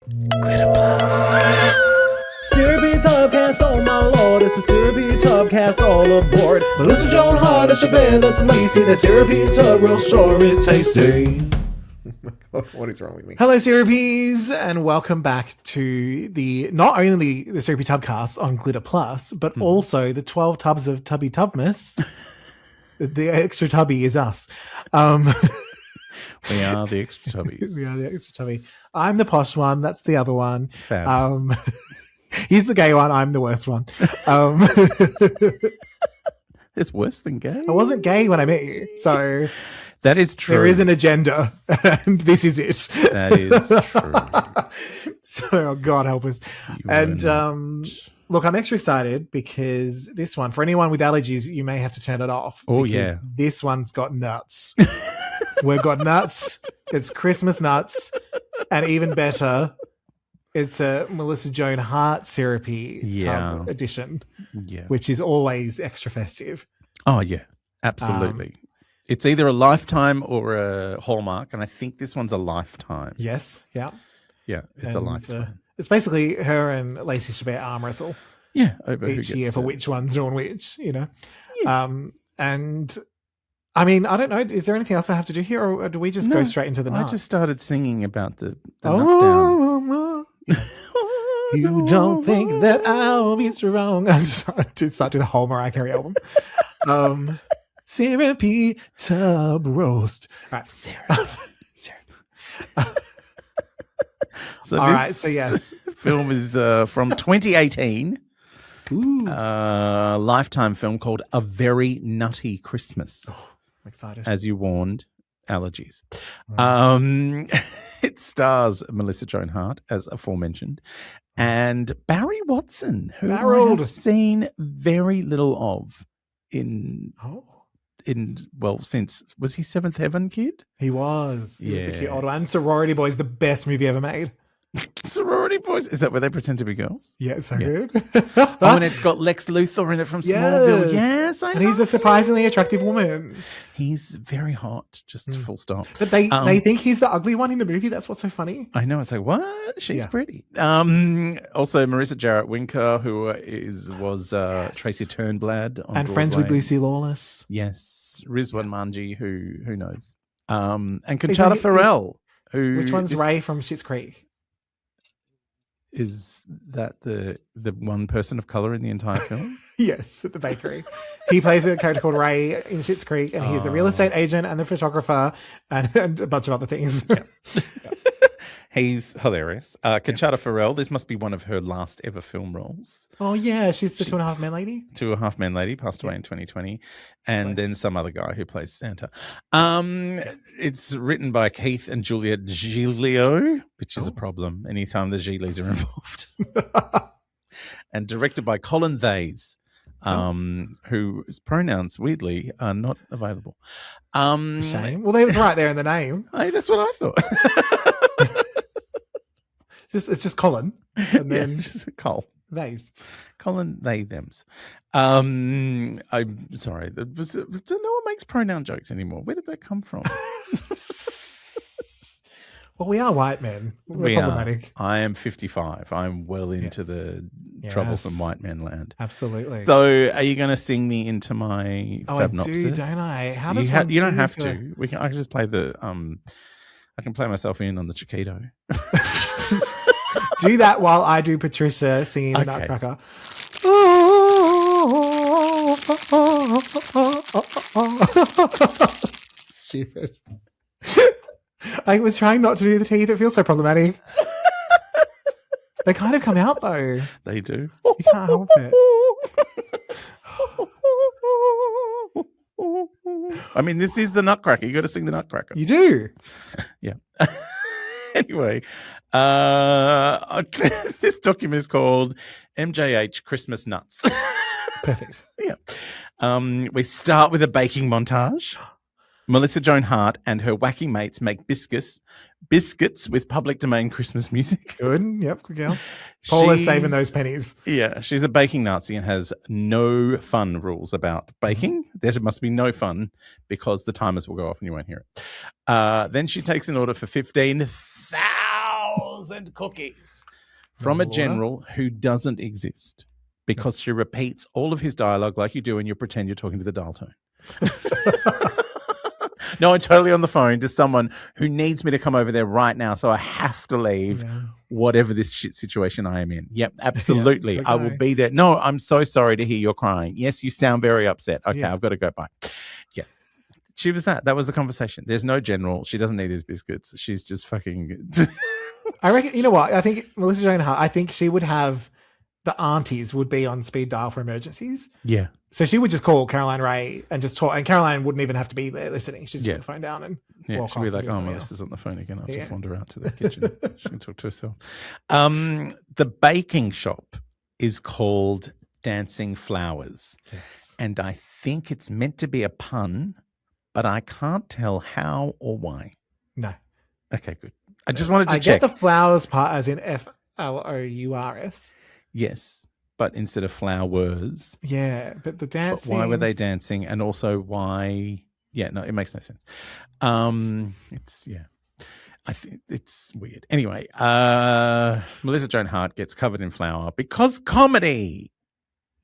Syrupy Tubcast, oh my lord, it's a Syrupy Tubcast all aboard. Melissa Joan Hart, that's your band, that's Lacey, that Syrupy Tub real sure is tasty. What is wrong with me? Hello, Syrupys, and welcome back to not only the Syrupy Tubcast on Glitter Plus, but also the 12 tubs of Tubby Tubmas. The extra tubby is us. We are the extra tubbies. We are the extra tubby. I'm the posh one. That's the other one. Fab. He's the gay one. I'm the worst one. It's worse than gay. I wasn't gay when I met you, so that is true. There is an agenda, and this is it. That is true. So, oh God help us. Look, I'm extra excited because this one, for anyone with allergies, you may have to turn it off. Oh, yeah. This one's got nuts. We've got nuts. It's Christmas nuts. And even better, it's a Melissa Joan Hart Syrupy Tub edition, which is always extra festive. Oh, yeah, absolutely. It's either a Lifetime or a Hallmark, and I think this one's a Lifetime. Yes, yeah. Yeah, it's a Lifetime. It's basically her and Lacey Chabert arm wrestle. Yeah, over each year for which one's doing which, you know. Yeah. And I mean, I don't know. Is there anything else I have to do here, or do we just go straight into the nuts? I just started singing about the nut down. You don't think that I'll be strong? I did start to the whole Mariah Carey album. Syrupy Tub Roast. All right, Syrupy. So all right, so yes. Film is from 2018. Lifetime film called A Very Nutty Christmas. Oh, I'm excited. As you warned, allergies. It stars Melissa Joan Hart, as aforementioned, and Barry Watson, who I have seen very little of since, was he Seventh Heaven kid? He was. He was the cute old one. And Sorority Boys, the best movie ever made. Sorority Boys? Is that where they pretend to be girls? Yeah, it's so good. And it's got Lex Luthor in it from Smallville. Yes, I know. And he's a surprisingly attractive woman. He's very hot, just full stop. But they think he's the ugly one in the movie. That's what's so funny. I know. It's like, what? She's pretty. Also, Marissa Jarrett Winker, who was Tracy Turnblad on and Broadway. friends with Lucy Lawless. Yes. Rizwan Manji, who knows. And Conchata Ferrell. Which one's Ray from Schitt's Creek? Is that the one person of color in the entire film? Yes, at the bakery. He plays a character called Ray in Schitt's Creek, and he's the real estate agent and the photographer and a bunch of other things. Yeah. He's hilarious. Conchata Ferrell, this must be one of her last ever film roles. Oh, yeah. She's the 2.5 Men lady. 2.5 Men lady, passed away in 2020. And then some other guy who plays Santa. It's written by Keith and Juliet Giglio, which is a problem anytime the Giglis are involved. And directed by Colin Theys, whose pronouns, weirdly, are not available. It's a shame. Well, they was right there in the name. Hey, that's what I thought. It's just Colin, and then just Col. Theys. Colin, they, thems. I'm sorry. No one makes pronoun jokes anymore. Where did that come from? Well, we are white men. We're problematic. I am 55. I'm well into the troublesome white man land. Absolutely. So, are you going to sing me into my Fabnopsis? I do, don't I? How does you don't have to. I can just play I can play myself in on the Chiquito. Do that while I do Patricia singing the Nutcracker. Stupid. I was trying not to do the teeth. It feels so problematic. They kind of come out though. They do. You can't help it. I mean, this is the Nutcracker. You got to sing the Nutcracker. You do. Yeah. Anyway, this document is called MJH Christmas Nuts. Perfect. Yeah. We start with a baking montage. Melissa Joan Hart and her wacky mates make biscuits with public domain Christmas music. Good. Yep. Good girl. Paula's saving those pennies. Yeah. She's a baking Nazi and has no fun rules about baking. There must be no fun because the timers will go off and you won't hear it. Then she takes an order for 15,000 1,000 cookies from a general who doesn't exist because she repeats all of his dialogue like you do and you pretend you're talking to the dial tone. No, I'm totally on the phone to someone who needs me to come over there right now, so I have to leave whatever this shit situation I am in. Yep, absolutely. I will be there. No, I'm so sorry to hear you're crying. Yes, you sound very upset. Okay, I've got to go. Bye. Yeah. She was that. That was the conversation. There's no general. She doesn't need these biscuits. She's just fucking... I reckon, you know what? I think Melissa Joan Hart, I think she would have... The aunties would be on speed dial for emergencies. Yeah. So she would just call Caroline Ray and just talk. And Caroline wouldn't even have to be there listening. She'd just put the phone down and walk she'd off. be like, oh, Melissa's on the phone again. I'll just wander out to the kitchen. She can talk to herself. The baking shop is called Dancing Flowers. Yes. And I think it's meant to be a pun, but I can't tell how or why. No. Okay, good. I just wanted to check. I get the flowers part as in Flowurs. Yes, but instead of flowers. Yeah, but the dancing. But why were they dancing? And also why? Yeah, no, it makes no sense. I think it's weird. Anyway, Melissa Joan Hart gets covered in flour because comedy.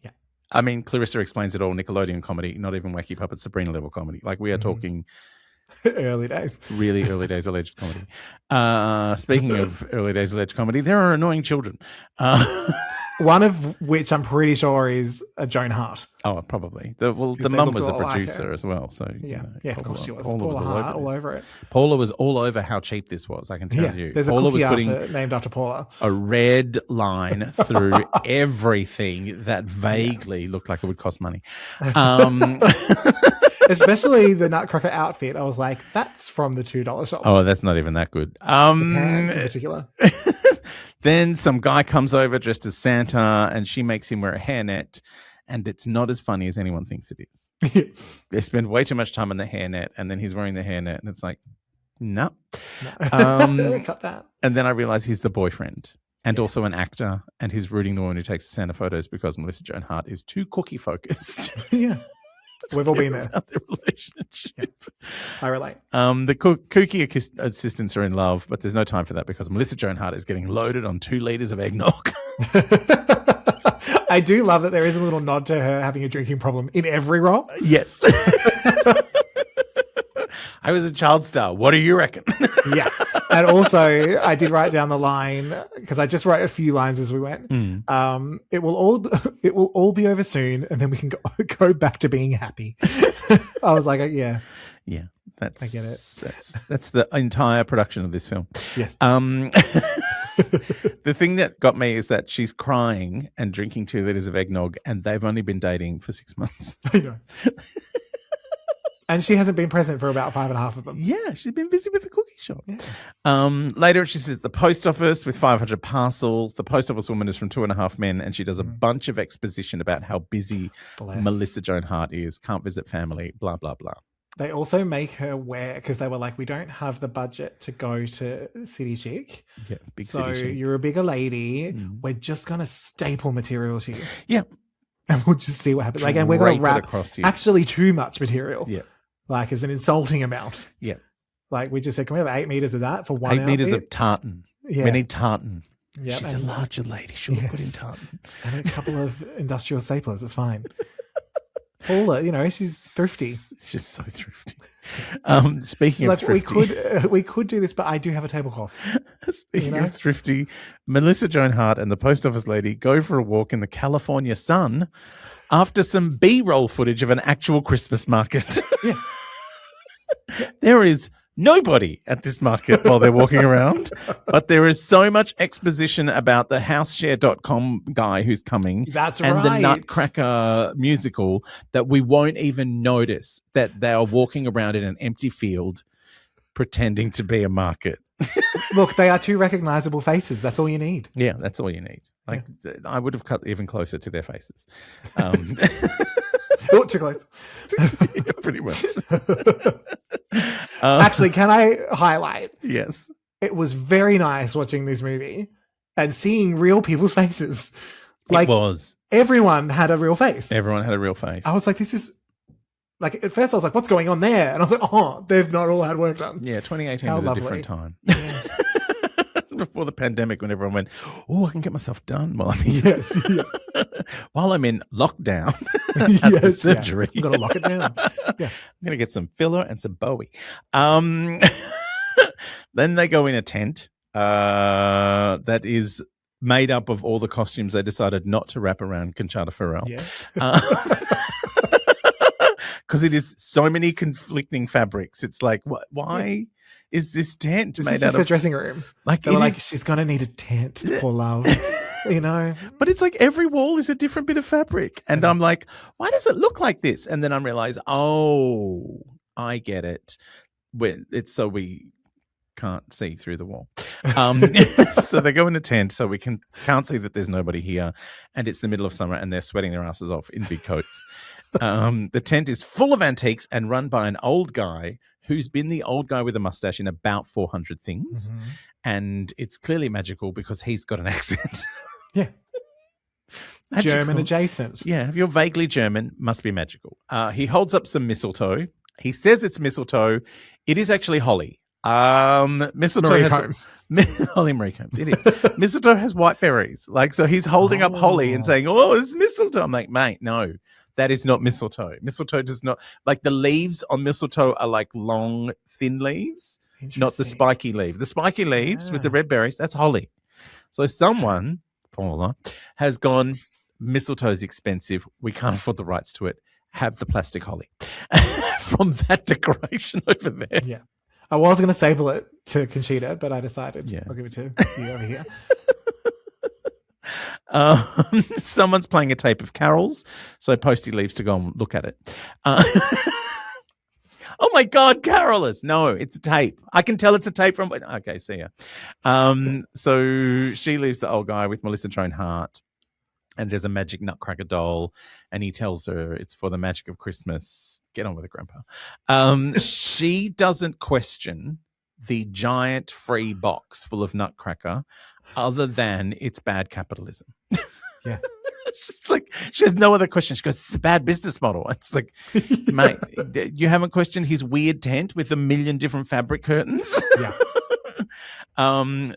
Yeah. I mean, Clarissa explains it all. Nickelodeon comedy, not even Wacky Puppet, Sabrina level comedy. Like we are talking. Early days. Really early days alleged comedy. Speaking of early days alleged comedy, there are annoying children. One of which I'm pretty sure is a Joan Hart. Oh, probably. The mum was a producer as well. So yeah, Paula, of course she was. Paula Hart all over it. Paula was all over how cheap this was. I can tell you. There's Paula a cookie was putting named after Paula. A red line through everything that vaguely looked like it would cost money. Especially the Nutcracker outfit. I was like, that's from the $2 shop. Oh, that's not even that good. The pants in particular. Then some guy comes over dressed as Santa and she makes him wear a hairnet, and it's not as funny as anyone thinks it is. They spend way too much time on the hairnet, and then he's wearing the hairnet, and it's like, no. Cut that. And then I realize he's the boyfriend and also an actor, and he's rooting the woman who takes the Santa photos because Melissa Joan Hart is too cookie focused. Yeah. We've all been there. Their relationship. Yep. I relate. The kooky assistants are in love, but there's no time for that because Melissa Joan Hart is getting loaded on 2 liters of eggnog. I do love that there is a little nod to her having a drinking problem in every role. Yes. I was a child star. What do you reckon? Yeah. And also, I did write down the line because I just wrote a few lines as we went. It will all be over soon, and then we can go back to being happy. I was like, yeah. I get it. That's the entire production of this film. Yes. The thing that got me is that she's crying and drinking 2 liters of eggnog, and they've only been dating for 6 months. I know. And she hasn't been present for about 5.5 of them. Yeah, she's been busy with the cookie shop. Yeah. Later, she's at the post office with 500 parcels. The post office woman is from 2.5 Men, and she does a bunch of exposition about how busy Melissa Joan Hart is, can't visit family, blah, blah, blah. They also make her wear, because they were like, we don't have the budget to go to City Chic. Yeah, big so City Chic. You're a bigger lady. We're just going to staple material to you. Yeah. And we'll just see what happens. Like, and we're going to wrap actually too much material. Yeah. Like, as an insulting amount. Yeah. Like, we just said, can we have 8 meters of that for one 8 meters of tartan. Yeah. We need tartan. Yep. She's a larger lady. She'll put in tartan. And a couple of industrial staplers. It's fine. Paula, she's thrifty. She's so thrifty. Speaking of thrifty. We could do this, but I do have a tablecloth. Speaking of thrifty, Melissa Joan Hart and the post office lady go for a walk in the California sun after some B-roll footage of an actual Christmas market. Yeah. There is nobody at this market while they're walking around, but there is so much exposition about the houseshare.com guy who's coming. That's and right. the Nutcracker musical that we won't even notice that they are walking around in an empty field pretending to be a market. Look, they are 2 recognizable faces. That's all you need. Yeah, that's all you need. Like, I would have cut even closer to their faces. Oh, too close. Yeah, pretty much. Actually, can I highlight? Yes. It was very nice watching this movie and seeing real people's faces. Like, it was. Everyone had a real face. Everyone had a real face. I was like, this is... Like, at first I was like, what's going on there? And I was like, oh, they've not all had work done. Yeah, 2018 was a different time. Yeah. before the pandemic when everyone went, oh, I can get myself done while I'm in, while I'm in lockdown at the surgery. I'm going to lock it down. Yeah. I'm going to get some filler and some Bowie. Then they go in a tent that is made up of all the costumes they decided not to wrap around Conchata Ferrell. Yeah. Because it is so many conflicting fabrics. It's like, why is this tent This made is out just of a dressing room. like? They were like, she's going to need a tent, poor love. You know, but it's like every wall is a different bit of fabric, and I'm like, why does it look like this? And then I realize, oh, I get it. When it's so we can't see through the wall. So they go in a tent so we can't see that there's nobody here, and it's the middle of summer and they're sweating their asses off in big coats. The tent is full of antiques and run by an old guy who's been the old guy with a mustache in about 400 things. Mm-hmm. And it's clearly magical because he's got an accent. Yeah. Magical. German adjacent. Yeah, if you're vaguely German, must be magical. He holds up some mistletoe. He says it's mistletoe. It is actually holly. Mistletoe Marie has Combs. Holly Marie Combs. It is. Mistletoe has white berries. Like, so he's holding up holly and saying, "Oh, it's mistletoe." I'm like, mate, no, that is not mistletoe. Mistletoe does not, like, the leaves on mistletoe are like long, thin leaves, not the spiky leaf. The spiky leaves with the red berries, that's holly. So someone, Paula, has gone, mistletoe's expensive. We can't afford the rights to it. Have the plastic holly from that decoration over there. Yeah. I was going to staple it to Conchita, but I decided I'll give it to you over here. Someone's playing a tape of carols, so Posty leaves to go and look at it. Oh my God, carolers! No, it's a tape. I can tell it's a tape from. Okay, see ya. So she leaves the old guy with Melissa Joan Hart, and there's a magic nutcracker doll, and he tells her it's for the magic of Christmas. Get on with it, Grandpa. She doesn't question the giant free box full of nutcracker, other than it's bad capitalism. Yeah. She's like, she has no other question. She goes, it's a bad business model. It's like, mate, you haven't questioned his weird tent with 1 million different fabric curtains. Yeah.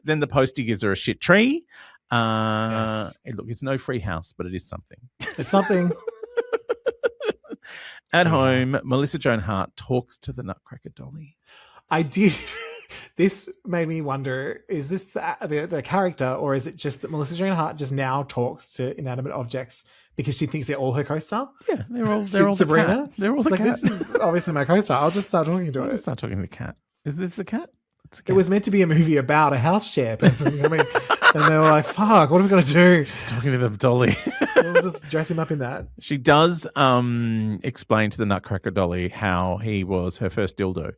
Then the Postie gives her a shit tree. Yes. Look, it's no free house, but it is something. It's something. At home, Melissa Joan Hart talks to the Nutcracker dolly. I did. This made me wonder, is this the character, or is it just that Melissa Joan Hart just now talks to inanimate objects because she thinks they're all her co-star? Yeah, they're all Sabrina. The cat. They're all the cat. This is obviously my co-star. I'll just start talking to it. Start talking to the cat. Is this the cat? It was meant to be a movie about a house share person. I mean, and they were like, fuck, what are we going to do? She's talking to the dolly. We'll just dress him up in that. She does explain to the Nutcracker dolly how he was her first dildo.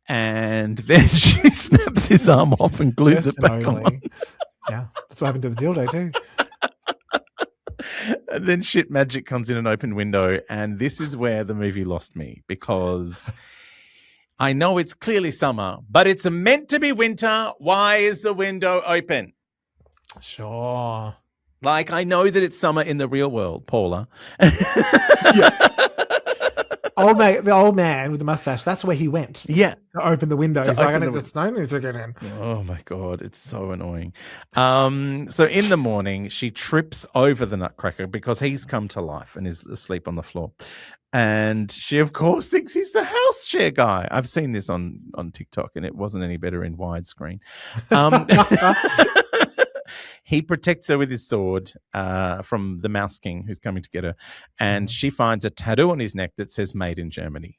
And then she snaps his arm off and glues it back on. Yeah, that's what happened to the dildo too. And then shit magic comes in an open window. And this is where the movie lost me, because I know it's clearly summer, but it's meant to be winter. Why is the window open? Sure. Like, I know that it's summer in the real world, Paula. Yeah. The old man with the mustache, that's where he went. Yeah. To open the window. He's like, the snow needs to get in. Oh my God, it's so annoying. So in the morning, she trips over the Nutcracker because he's come to life and is asleep on the floor. And she, of course, thinks he's the house share guy. I've seen this on TikTok, and it wasn't any better in widescreen. He protects her with his sword from the Mouse King who's coming to get her. And she finds a tattoo on his neck that says "Made in Germany."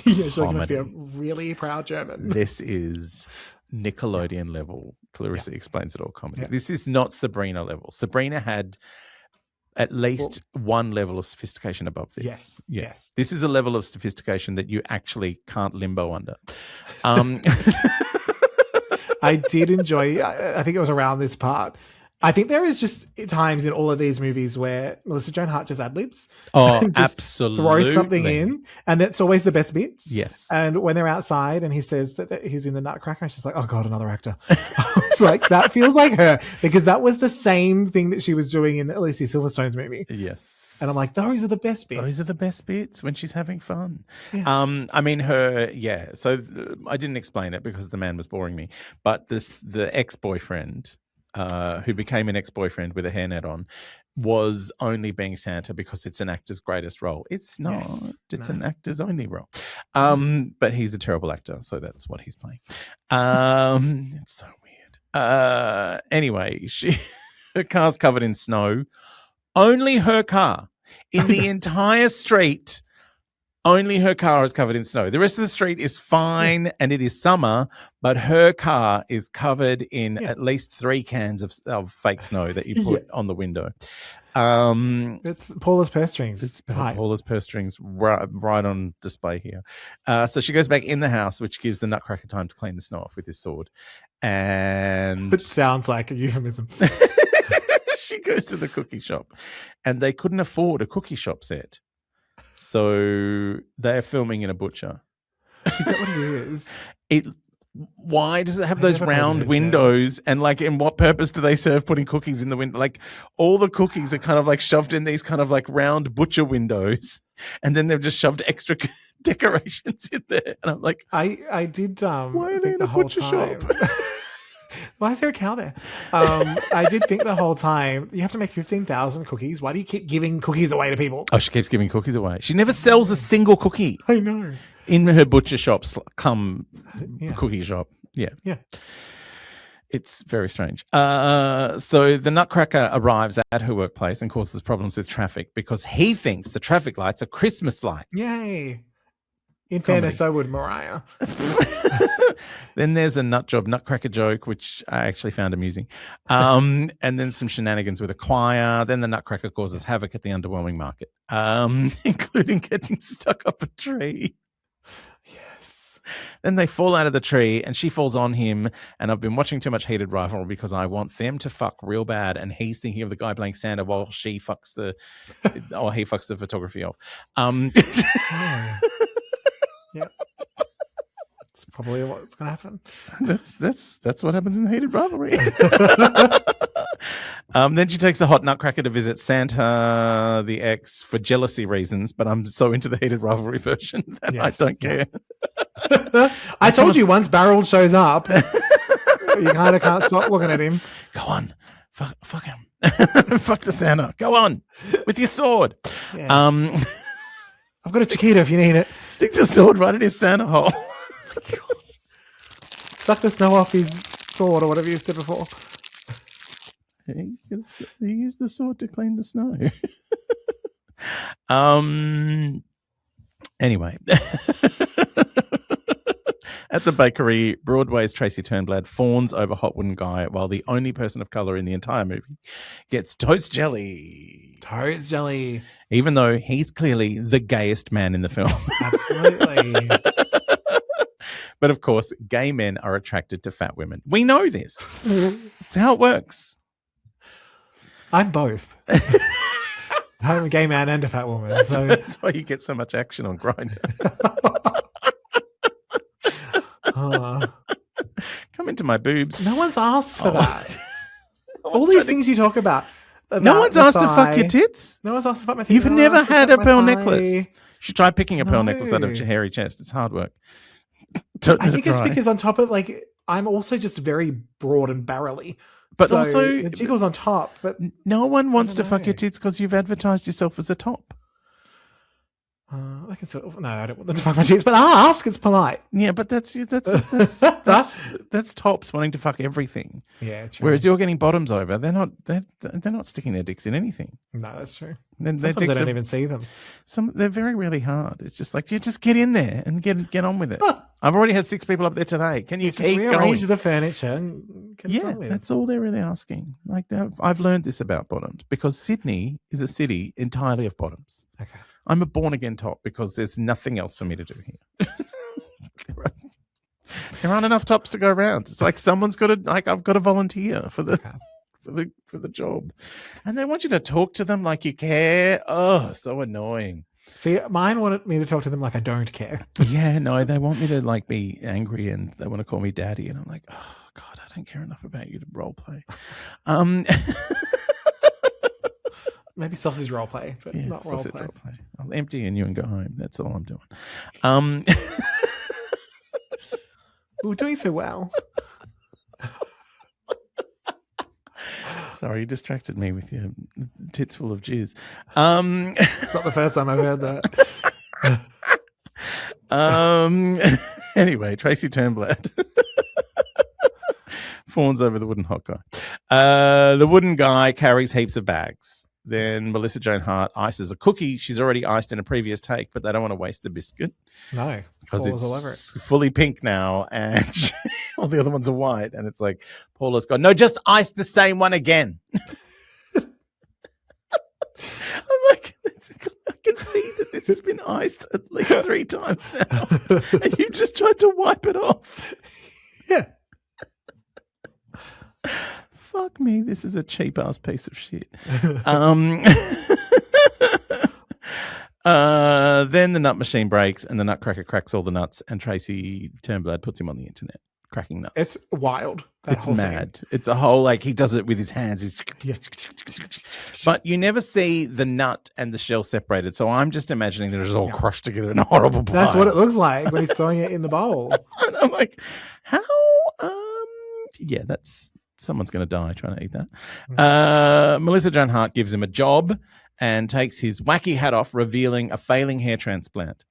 Yeah, she's like, must be a really proud German. This is Nickelodeon level. Clarissa explains it all comedy. Yeah. This is not Sabrina level. Sabrina had at least one level of sophistication above this. Yes. This is a level of sophistication that you actually can't limbo under. I did enjoy, I think it was around this part. I think there is just times in all of these movies where Melissa Joan Hart just ad-libs. Oh, just absolutely. Throws something in, and that's always the best bits. Yes. And when they're outside and he says that he's in the Nutcracker, it's just like, oh God, another actor. It's like, that feels like her, because that was the same thing that she was doing in Alicia Silverstone's movie. Yes. And I'm like, those are the best bits. Those are the best bits when she's having fun. Yes. I mean, so I didn't explain it because the man was boring me. But the ex-boyfriend, who became an ex-boyfriend with a hairnet on, was only being Santa because it's an actor's greatest role. It's not. Yes. It's No. an actor's only role. But he's a terrible actor, so that's what he's playing. It's so weird. Anyway, her car's covered in snow. Only her car. In the entire street, only her car is covered in snow. The rest of the street is fine and it is summer, but her car is covered in at least 3 cans of fake snow that you put on the window. It's Paula's purse strings. It's Paula's purse strings right on display here. So she goes back in the house, which gives the Nutcracker time to clean the snow off with his sword. And it sounds like a euphemism. She goes to the cookie shop and they couldn't afford a cookie shop set. So they're filming in a butcher. Is that what it is? Why does it have those round windows? And like, in what purpose do they serve putting cookies in the window? Like, all the cookies are kind of like shoved in these kind of like round butcher windows, and then they've just shoved extra decorations in there. And I'm like, I did. Why are they in a butcher shop? Why is there a cow there? I did think the whole time, you have to make 15,000 cookies. Why do you keep giving cookies away to people? Oh, she keeps giving cookies away. She never sells a single cookie. I know. In her butcher shops, cookie shop. Yeah. Yeah. It's very strange. So the Nutcracker arrives at her workplace and causes problems with traffic because he thinks the traffic lights are Christmas lights. Yay. In fairness, so would Mariah. Then there's a Nutcracker joke, which I actually found amusing. And then some shenanigans with a choir. Then the Nutcracker causes havoc at the underwhelming market, including getting stuck up a tree. Yes. Then they fall out of the tree and she falls on him. And I've been watching too much Heated Rivalry because I want them to fuck real bad. And he's thinking of the guy playing Santa while he fucks the photography off. Yeah. That's probably what's going to happen. That's what happens in the Heated Rivalry. Then she takes the hot Nutcracker to visit Santa, the ex, for jealousy reasons. But I'm so into the Heated Rivalry version that I don't care. I told you once Barrel shows up, you kind of can't stop looking at him. Go on. Fuck him. Fuck the Santa. Go on with your sword. Yeah. I've got a Chiquita if you need it. Stick the sword right in his Santa hole. Suck the snow off his sword or whatever you said before. He used the sword to clean the snow. Anyway. At the bakery, Broadway's Tracy Turnblad fawns over Hot Wooden Guy while the only person of colour in the entire movie gets toast jelly. Toast jelly. Even though he's clearly the gayest man in the film. Absolutely. But of course, gay men are attracted to fat women. We know this. It's how it works. I'm both. I'm a gay man and a fat woman. That's why you get so much action on Grindr. Come into my boobs. No one's asked for that. All these things you talk about. No one's asked to fuck your tits. No one's asked to fuck my tits. You've never had a pearl necklace. You should try picking a pearl necklace out of your hairy chest. It's hard work. I think it's because on top of I'm also just very broad and barrely. But so also the jiggle's on top. But no one wants to fuck your tits because you've advertised yourself as a top. I can no, I don't want them to fuck my tits, but ask. It's polite. Yeah, but that's tops wanting to fuck everything. Yeah, true. Whereas you're getting bottoms over. They're not sticking their dicks in anything. No, that's true. Sometimes I don't even see them. They're very, really hard. It's just like, you just get in there and get on with it. I've already had 6 people up there today. Can you keep rearrange going? the furniture and get it done with? That's all they're really asking. Like, I've learned this about bottoms because Sydney is a city entirely of bottoms. Okay. I'm a born-again top because there's nothing else for me to do here. There aren't enough tops to go around. It's like someone's got to, I've got to volunteer for the job. And they want you to talk to them like you care. Oh, so annoying. See, mine wanted me to talk to them like I don't care. Yeah, no, they want me to be angry and they want to call me daddy. And I'm like, oh, God, I don't care enough about you to role play. Maybe sausage role play, but not role sausage play. role play. I'll empty and you and go home. That's all I'm doing. We're doing so well. Sorry, you distracted me with your tits full of jizz. Not the first time I've heard that. Anyway, Tracy Turnblad fawns over the wooden hot guy. The wooden guy carries heaps of bags. Then Melissa Joan Hart ices a cookie she's already iced in a previous take, but they don't want to waste the biscuit. No, because it's fully pink now and all the other ones are white. And it's like, Paula's gone, no, just ice the same one again. I'm like, I can see that this has been iced at least 3 times now. And you've just tried to wipe it off. Yeah. Fuck me, this is a cheap-ass piece of shit. Then the nut machine breaks and the nutcracker cracks all the nuts and Tracy Turnblad puts him on the internet, cracking nuts. It's wild. It's mad. Scene. It's a whole, like, he does it with his hands. But you never see the nut and the shell separated. So I'm just imagining that it's all crushed together in a horrible pile. That's what it looks like when he's throwing it in the bowl. And I'm like, how? Yeah, someone's going to die trying to eat that. Melissa Joan Hart gives him a job and takes his wacky hat off, revealing a failing hair transplant.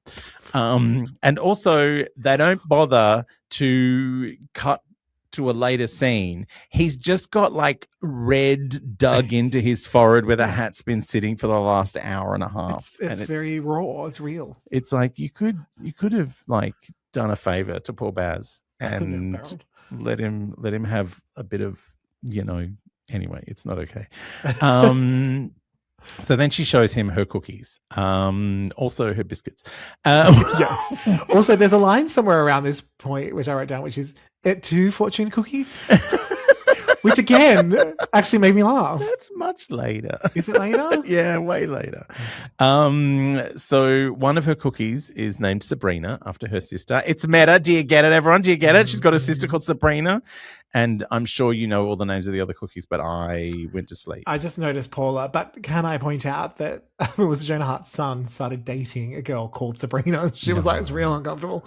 And also, they don't bother to cut to a later scene. He's just got like red dug into his forehead where the hat's been sitting for the last hour and a half. It's very raw. It's real. It's like you could have like done a favor to poor Baz and let him have a bit of, anyway, it's not okay. So then she shows him her cookies, also her biscuits. Yes. Also, there's a line somewhere around this point, which I wrote down, which is, "Et tu, fortune cookie?" Which, again, actually made me laugh. That's much later. Is it later? Yeah, way later. So one of her cookies is named Sabrina after her sister. It's meta. Do you get it, everyone? Do you get it? She's got a sister called Sabrina. And I'm sure you know all the names of the other cookies, but I went to sleep. I just noticed Paula, but can I point out that Melissa Joan Hart's son started dating a girl called Sabrina? She was like, it's real uncomfortable.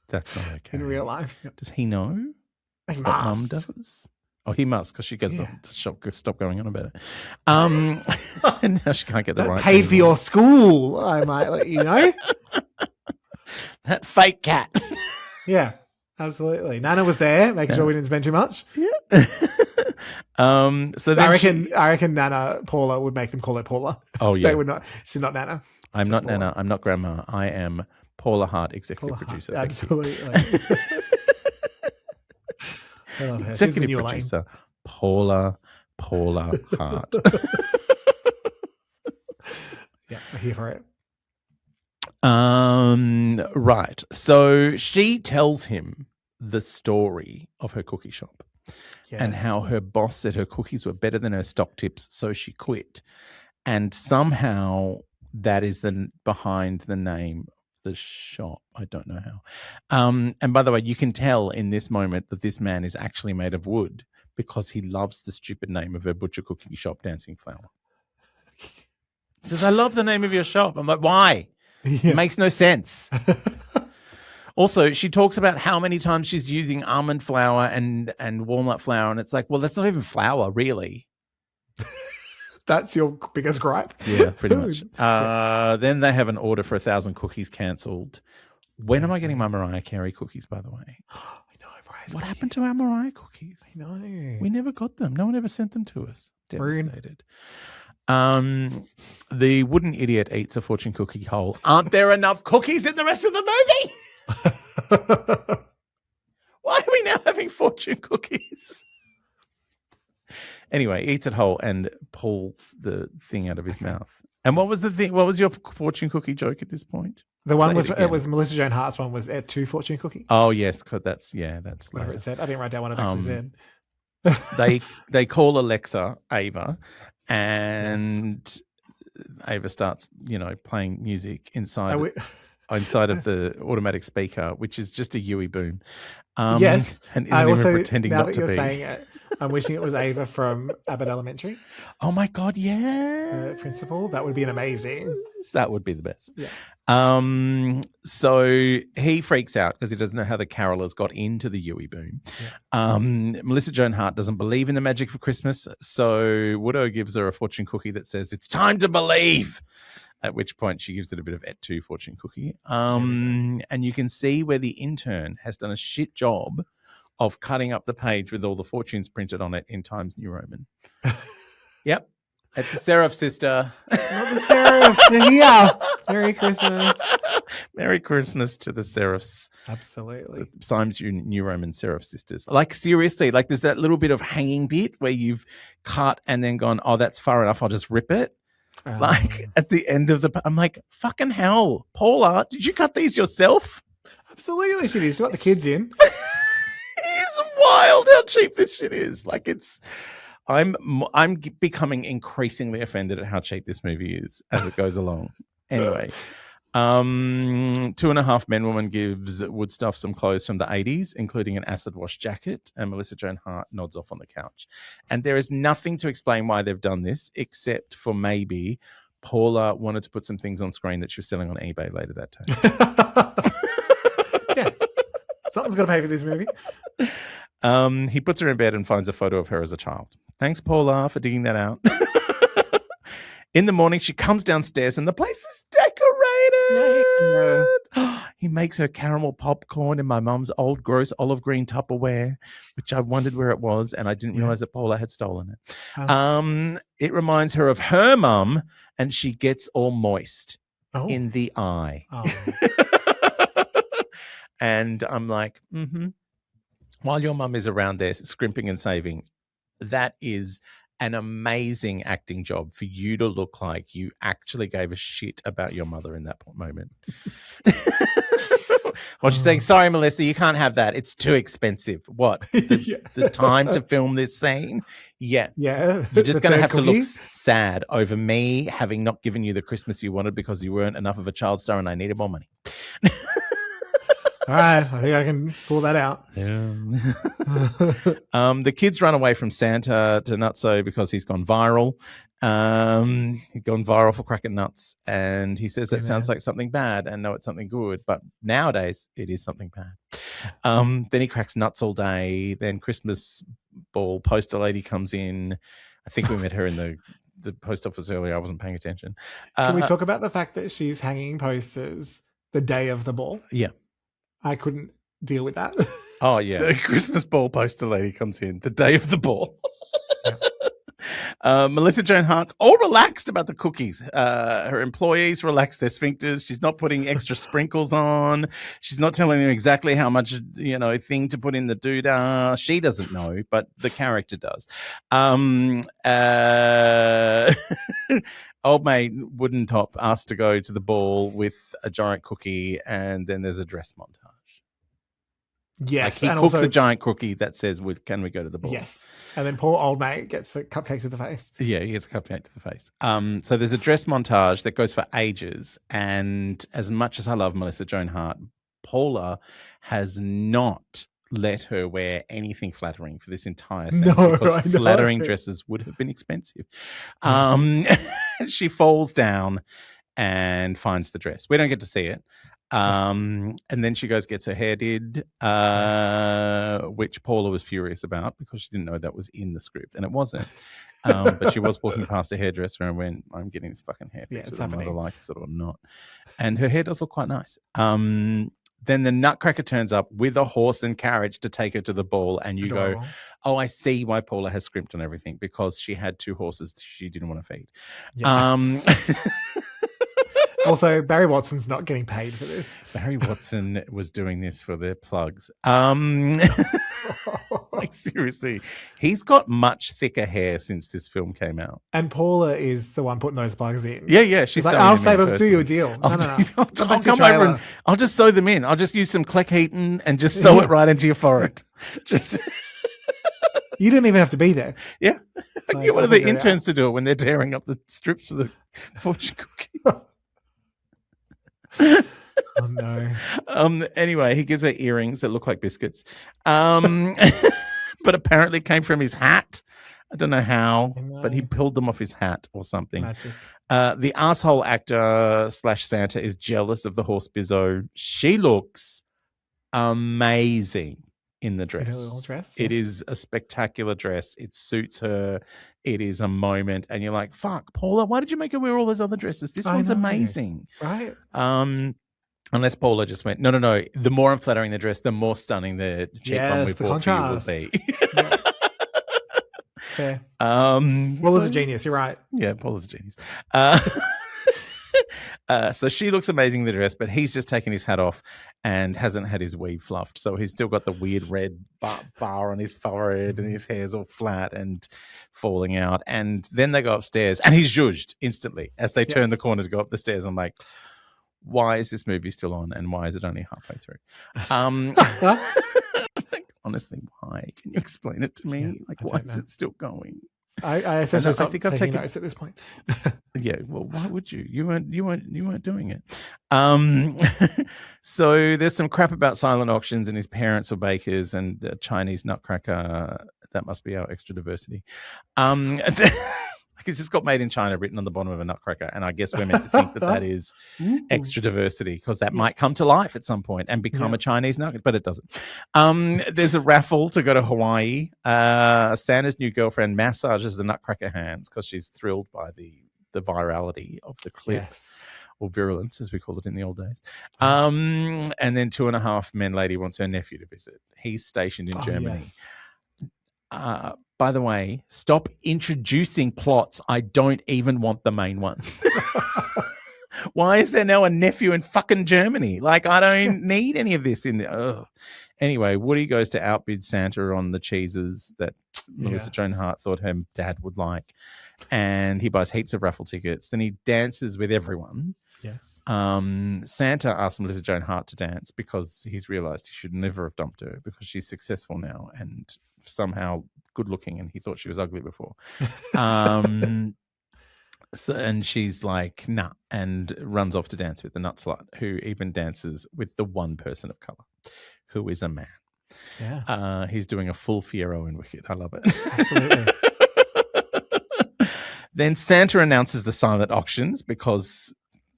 That's not okay. In real life. Yep. Does he know what Mum does? Oh, he must, because she gets to stop going on about it. And now she can't get the right. Paid for your school, I might let you know. That fake cat. Yeah, absolutely. Nana was there, making sure we didn't spend too much. Yeah. So I reckon Nana Paula would make them call her Paula. Oh yeah, they would not. She's not Nana. I'm not Paula. Nana. I'm not Grandma. I am Paula Hart, executive producer. Hart. Absolutely. I love her. Executive producer, Paula Hart. Yeah, I'm here for it. Right. So she tells him the story of her cookie shop and how her boss said her cookies were better than her stock tips, so she quit. And somehow that is behind the name the shop. I don't know how. And by the way, you can tell in this moment that this man is actually made of wood because he loves the stupid name of her butcher cookie shop, Dancing Flower. He says, I love the name of your shop. I'm like, why? Yeah. It makes no sense. Also, she talks about how many times she's using almond flour and walnut flour. And it's like, well, that's not even flour, really. That's your biggest gripe? Yeah, pretty much. Then they have an order for 1,000 cookies cancelled. When am I getting my Mariah Carey cookies, by the way? I know, Mariah's What happened to our Mariah cookies? I know. We never got them. No one ever sent them to us. Devastated. The wooden idiot eats a fortune cookie whole. Aren't there enough cookies in the rest of the movie? Why are we now having fortune cookies? Anyway, eats it whole and pulls the thing out of his mouth. And what was the thing? What was your fortune cookie joke at this point? The one it was Melissa Joan Hart's one was Et tu, fortune cookie? Oh yes, that's whatever it said. I didn't write down what it actually said. They call Alexa Ava, and Ava starts playing music inside of the automatic speaker, which is just a Yui boom. Yes, and isn't even pretending now not that to you're be. saying it, I'm wishing it was Ava from Abbott Elementary, Oh my God, yeah. principal. That would be an amazing. That would be the best. Yeah. So he freaks out because he doesn't know how the carolers got into the Yui boom. Yeah. Melissa Joan Hart doesn't believe in the magic for Christmas, so Woodrow gives her a fortune cookie that says, "It's time to believe." At which point she gives it a bit of et tu fortune cookie. And you can see where the intern has done a shit job of cutting up the page with all the fortunes printed on it in Times New Roman. Yep. It's a serif, sister. Not the serifs. Yeah. Merry Christmas. Merry Christmas to the serifs. Absolutely. The Times New Roman serif sisters. Like, seriously, like there's that little bit of hanging bit where you've cut and then gone, oh, that's far enough, I'll just rip it. Like at the end of I'm like, fucking hell, Paula, did you cut these yourself? Absolutely, she did. She got the kids in. It's wild how cheap this shit is. Like I'm becoming increasingly offended at how cheap this movie is as it goes along. Anyway, 2.5 Men Woman gives Woodstuff some clothes from the 80s, including an acid wash jacket, and Melissa Joan Hart nods off on the couch. And there is nothing to explain why they've done this, except for maybe Paula wanted to put some things on screen that she was selling on eBay later that day. Yeah. Something's got to pay for this movie. He puts her in bed and finds a photo of her as a child. Thanks, Paula, for digging that out. In the morning, she comes downstairs and the place is decorated. Yeah. He makes her caramel popcorn in my mum's old gross olive green Tupperware, which I wondered where it was, and I didn't realize that Paula had stolen it. It reminds her of her mum, and she gets all moist in the eye. And I'm like, while your mum is around there scrimping and saving, that is an amazing acting job for you to look like you actually gave a shit about your mother in that moment. Well, she's saying, sorry, Melissa, you can't have that. It's too expensive. What? The time to film this scene? Yeah. Yeah. You're just going to have to look sad over me having not given you the Christmas you wanted because you weren't enough of a child star and I needed more money. All right, I think I can pull that out. Yeah. The kids run away from Santa to Nutso because he's gone viral. He's gone viral for cracking nuts, and he says that sounds like something bad, and no, it's something good. But nowadays, it is something bad. Then he cracks nuts all day. Then Christmas ball poster lady comes in. I think we met her in the post office earlier. I wasn't paying attention. Can we talk about the fact that she's hanging posters the day of the ball? Yeah. I couldn't deal with that. Oh, yeah. The Christmas ball poster lady comes in the day of the ball. Melissa Joan Hart's all relaxed about the cookies. Her employees relax their sphincters. She's not putting extra sprinkles on. She's not telling them exactly how much, thing to put in the doodah. She doesn't know, but the character does. Old mate Wooden Top asked to go to the ball with a giant cookie, and then there's a dress montage. Yes. Like he cooks a giant cookie that says, can we go to the ball? Yes. And then poor old mate gets a cupcake to the face. Yeah, he gets a cupcake to the face. So there's a dress montage that goes for ages. And as much as I love Melissa Joan Hart, Paula has not let her wear anything flattering for this entire scene because flattering dresses would have been expensive. She falls down and finds the dress. We don't get to see it. And then she gets her hair did, which Paula was furious about because she didn't know that was in the script, and it wasn't. But she was walking past a hairdresser and went, I'm getting this fucking hair fixed with my mother likes it or not. And her hair does look quite nice. Then the Nutcracker turns up with a horse and carriage to take her to the ball, and you go, oh, I see why Paula has scrimped on everything, because she had 2 horses she didn't want to feed. Yeah. Also, Barry Watson's not getting paid for this. Barry Watson was doing this for their plugs. Like, seriously, he's got much thicker hair since this film came out. And Paula is the one putting those plugs in. Yeah. She's like, I'll save up, do you a deal. No. I'll come over and I'll just sew them in. I'll just use some Kleck Heaton and just sew it right into your forehead. Just... You didn't even have to be there. Yeah. I can get one of the interns to do it when they're tearing up the strips of the fortune cookies. Oh no. Anyway, he gives her earrings that look like biscuits. but apparently came from his hat. I don't know how, I know. but he pulled them off his hat or something. Magic. The asshole actor / Santa is jealous of the horse Bizzo. She looks amazing in the dress. In her little dress, It yes. is a spectacular dress. It suits her. It is a moment. And you're like, fuck, Paula, why did you make her wear all those other dresses? This I one's know. amazing. Right? Unless Paula just went, no. The more I'm flattering the dress, the more stunning the cheap one we the bought for you will contrast. be. Yeah. Fair. Paula's a genius. You're right. Yeah, Paula's a genius. So she looks amazing in the dress, but he's just taken his hat off and hasn't had his weave fluffed. So he's still got the weird red bar on his forehead and his hair's all flat and falling out. And then they go upstairs and he's zhuzhed instantly as they turn the corner to go up the stairs. I'm like, why is this movie still on and why is it only halfway through? Honestly, why? Can you explain it to me? Yeah, why is it still going? I essentially I think I've taken notice at this point. Yeah, well, why would you? You weren't doing it. So there's some crap about silent auctions and his parents were bakers and the Chinese nutcracker. That must be our extra diversity. It just got made in China written on the bottom of a nutcracker, and I guess we're meant to think that is extra diversity because that might come to life at some point and become a Chinese nutcracker, but it doesn't. There's a raffle to go to Hawaii. Santa's new girlfriend massages the nutcracker hands because she's thrilled by the virality of the clip. Yes. Or virulence, as we called it in the old days. And then 2.5 Men lady wants her nephew to visit. He's stationed in Germany. Yes. By the way, stop introducing plots. I don't even want the main one. Why is there now a nephew in fucking Germany? I don't need any of this in there. Ugh. Anyway, Woody goes to outbid Santa on the cheeses that Melissa Joan Hart thought her dad would like. And he buys heaps of raffle tickets. Then he dances with everyone. Yes. Santa asks Melissa Joan Hart to dance because he's realized he should never have dumped her because she's successful now and somehow good looking, and he thought she was ugly before. And she's like, nah, and runs off to dance with the nut slut, who even dances with the one person of color, who is a man. Yeah. He's doing a full Fiero in Wicked. I love it. Absolutely. Then Santa announces the silent auctions because,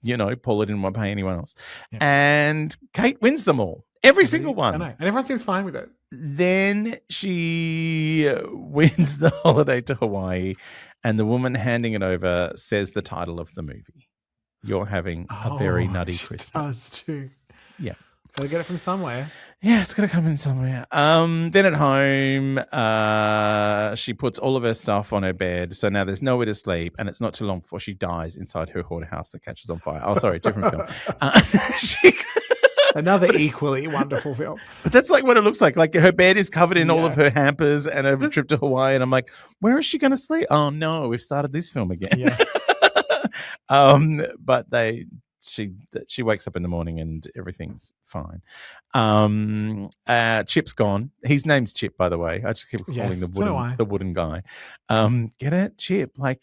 Paula didn't want to pay anyone else. Yeah. And Kate wins them all. Every single one. I know. And everyone seems fine with it. Then she wins the holiday to Hawaii, and the woman handing it over says the title of the movie. You're having a very nutty Christmas. Does too. Yeah. Gotta get it from somewhere. Yeah, it's got to come in somewhere. Then at home, she puts all of her stuff on her bed. So now there's nowhere to sleep, and it's not too long before she dies inside her hoarder house that catches on fire. Oh, sorry, different film. Another equally wonderful film. But that's what it looks like. Her bed is covered in all of her hampers and her trip to Hawaii. And I'm like, where is she going to sleep? Oh, no, we've started this film again. Yeah. But she wakes up in the morning and everything's fine. Chip's gone. His name's Chip, by the way. I just keep calling the wooden guy. Get it? Chip, a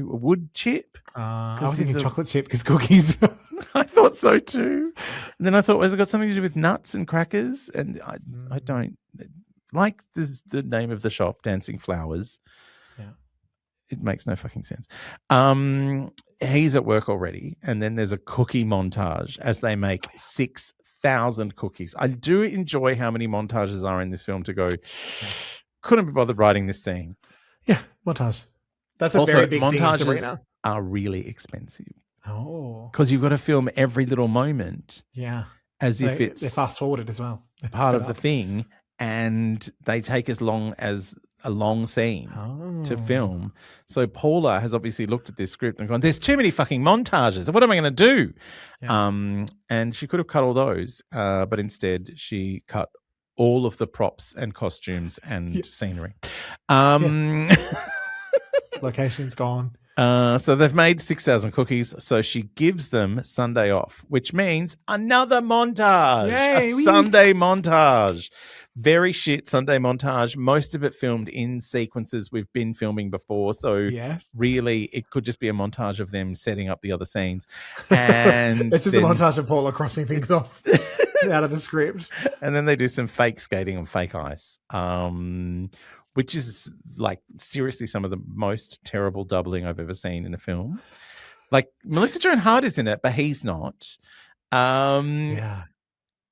wood chip. I was thinking chocolate chip because cookies. I thought so too. And then I thought, has it got something to do with nuts and crackers? And I don't like the name of the shop, Dancing Flowers. Yeah. It makes no fucking sense. He's at work already, and then there's a cookie montage as they make 6,000 cookies. I do enjoy how many montages are in this film to go, couldn't be bothered writing this scene. Yeah, montage. That's also, very big montages thing in Sabrina. Are really expensive. Oh. Because you've got to film every little moment. Yeah. As if it's they're fast forwarded as well. Part of the thing, and they take as long as a long scene to film. So Paula has obviously looked at this script and gone, there's too many fucking montages. What am I going to do? Yeah. And she could have cut all those, but instead she cut all of the props and costumes and scenery. Location's gone. So they've made 6,000 cookies. So she gives them Sunday off, which means another montage. Yay, Sunday montage. Very shit Sunday montage. Most of it filmed in sequences we've been filming before. So really, it could just be a montage of them setting up the other scenes. And it's just a montage of Paula crossing things off. out of the script. And then they do some fake skating on fake ice, which is like seriously some of the most terrible doubling I've ever seen in a film. Like Melissa Joan Hart is in it, but he's not. Yeah.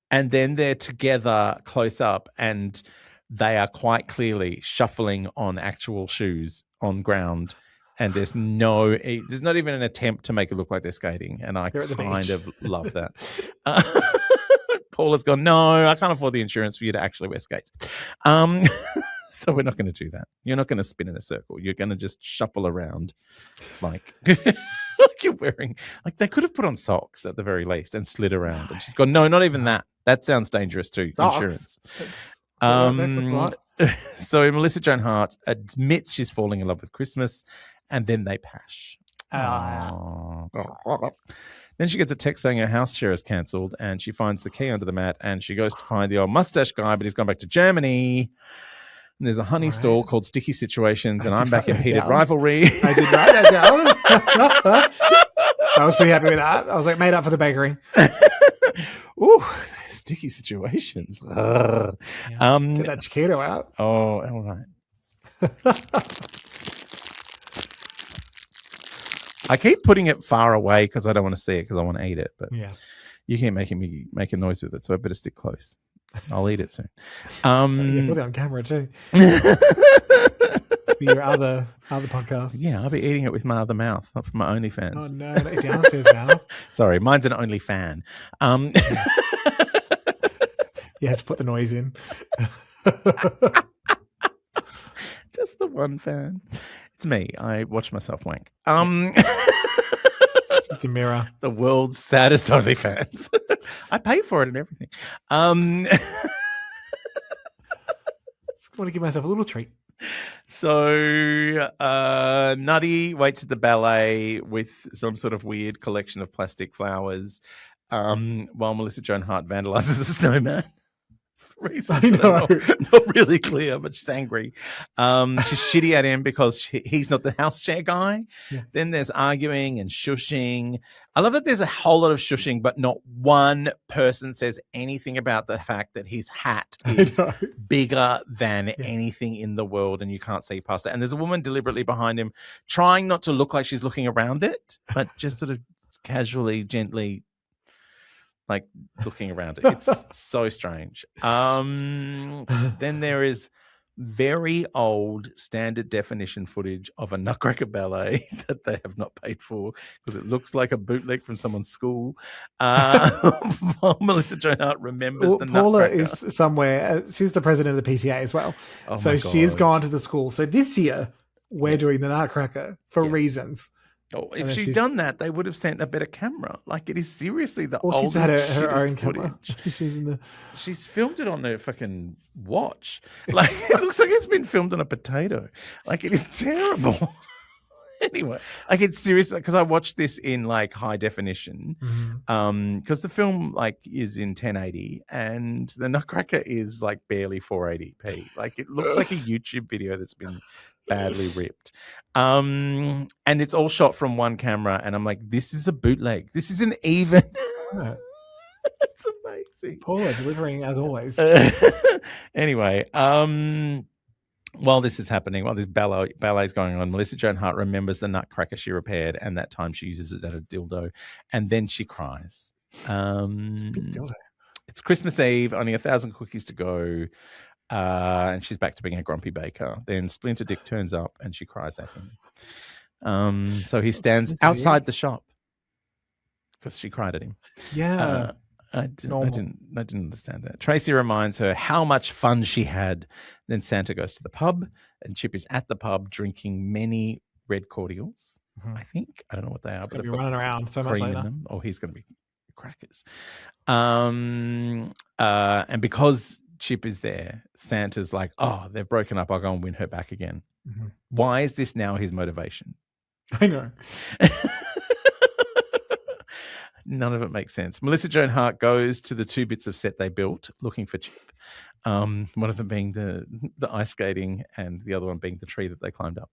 And then they're together close up and they are quite clearly shuffling on actual shoes on ground. And there's not even an attempt to make it look like they're skating. And I kind of love that. Paula's gone, no, I can't afford the insurance for you to actually wear skates. So we're not going to do that. You're not going to spin in a circle. You're going to just shuffle around like... like you're wearing, like they could have put on socks at the very least and slid around. And she's gone, no, not even that. That sounds dangerous too. Socks. Insurance. So Melissa Joan Hart admits she's falling in love with Christmas, and then they pash. Then she gets a text saying her house share is cancelled, and she finds the key under the mat, and she goes to find the old mustache guy, but he's gone back to Germany. And there's a honey stall called Sticky Situations, and I'm back in heated rivalry. I did write that down. I was pretty happy with that. I was like, made up for the bakery. Ooh, Sticky Situations. Get that Chiquito out. Oh, all right. I keep putting it far away because I don't want to see it because I want to eat it. But you keep making me make a noise with it, so I better stick close. I'll eat it soon. Put it on camera too. For your other podcasts. Yeah, I'll be eating it with my other mouth, not from my OnlyFans. Oh no, not downstairs mouth. Sorry, mine's an Only fan. You have to put the noise in. Just the one fan. It's me. I watch myself wank. It's just a mirror. The world's saddest OnlyFans. I pay for it and everything. I want to give myself a little treat. So Nutty waits at the ballet with some sort of weird collection of plastic flowers while Melissa Joan Hart vandalizes a snowman. Reasons not really clear, but she's angry. She's shitty at him because he's not the house chair guy. Yeah. Then there's arguing and shushing. I love that there's a whole lot of shushing, but not one person says anything about the fact that his hat is bigger than anything in the world and you can't see past it. And there's a woman deliberately behind him trying not to look like she's looking around it, but just sort of casually, gently like looking around it. It's so strange. Then there is very old standard definition footage of a Nutcracker ballet that they have not paid for because it looks like a bootleg from someone's school. While Melissa Joan Hart remembers the Paula Nutcracker. is somewhere. She's the president of the PTA as well. Oh so she's gone to the school. So this year we're doing the Nutcracker for reasons. Oh, if she'd done that, they would have sent a better camera. Like it is seriously the oldest, she's had her own footage. Camera. She's filmed it on the fucking watch. Like it looks like it's been filmed on a potato. Like it is terrible. Anyway, like it's seriously because I watched this in like high definition. Because the film like is in 1080 and the Nutcracker is like barely 480p. Like it looks like a YouTube video that's been badly ripped. And it's all shot from one camera and I'm like, this is a bootleg. This isn't even it's amazing. Paula delivering as always. Anyway, while this is happening, while this ballet is going on, Melissa Joan Hart remembers the Nutcracker she repaired and that time she uses it as a dildo and then she cries. It's a big dildo. It's Christmas Eve, only 1,000 cookies to go. And she's back to being a grumpy baker. Then Splinter Dick turns up and she cries at him. So he stands outside the shop because she cried at him. Yeah. I didn't understand that. Tracy reminds her how much fun she had. Then Santa goes to the pub and Chip is at the pub drinking many red cordials. I think. I don't know what they are. He's going to be running around so much later. Or he's going to be crackers. And because Chip is there, Santa's like, oh, they've broken up. I'll go and win her back again. Why is this now his motivation? I know. None of it makes sense. Melissa Joan Hart goes to the two bits of set they built looking for Chip. One of them being the ice skating and the other one being the tree that they climbed up.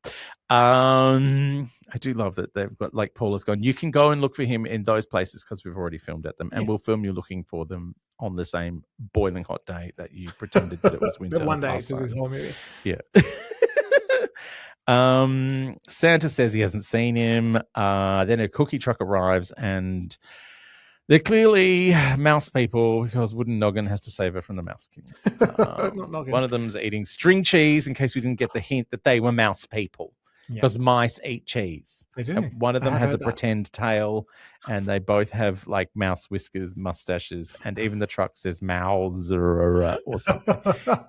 I do love that they've got, like Paula's gone, you can go and look for him in those places because we've already filmed at them, and we'll film you looking for them on the same boiling hot day that you pretended that it was winter. But one day last to this time. whole movie. Yeah. Santa says he hasn't seen him. Then a cookie truck arrives, and they're clearly mouse people because Wooden Noggin has to save her from the Mouse King. Not Noggin. One of them's eating string cheese in case we didn't get the hint that they were mouse people. Because mice eat cheese. They do. And one of them has a heard that. pretend tail, and they both have like mouse whiskers, mustaches, and even the truck says Mauser or something.